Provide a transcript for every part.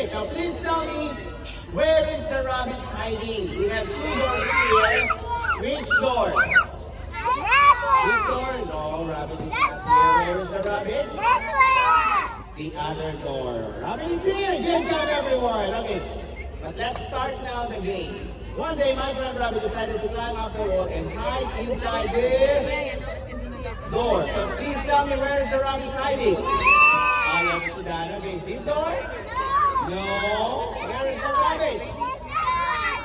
Okay, now please tell me, where is the rabbits hiding? We have two doors here. Which door? This door? No, rabbit is not here. Where is the rabbit? The other door. Rabbit is here. Good job, everyone. Okay, but let's start now the game. One day, my friend Rabbit decided to climb up the wall and hide inside this door. So please tell me, where is the rabbit hiding? I have to that. Okay, this door? No. Where is the rabbit?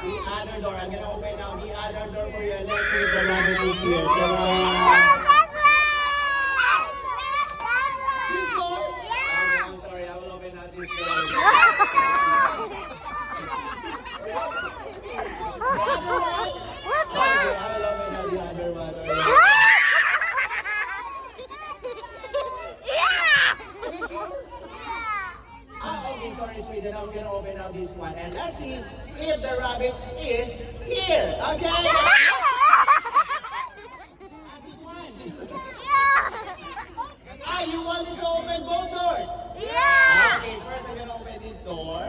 The other door. I'm gonna open now the other door for you and let's see if the rabbit is here. Come on. This door? Okay, I'm sorry. I will open now this door. The other one? Okay, I will open now the other one. Okay, sorry, sweet. Then I'm gonna open now this one and let's see if the rabbit is here. Okay? This one. You want me to open both doors? Okay, first I'm gonna open this door.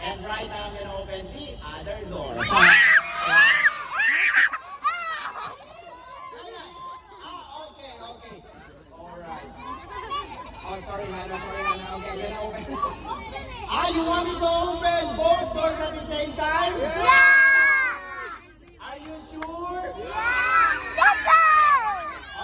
And right now I'm gonna open the other door. Okay. Alright. Oh, sorry, Hannah. Okay, I'm gonna open. You want me to open both doors at the same time? Are you sure?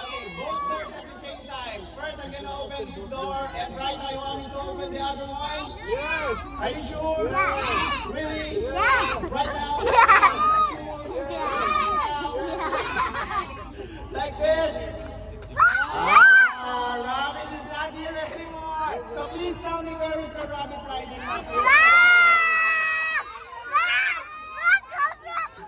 Okay, both doors at the same time. First, I'm gonna open this door, and right now you want me to open the other one? Yes. Are you sure? Yes. Really? Yes. Right now? Like this? Rabbit is not here anymore. So please tell me, where is the rabbit hiding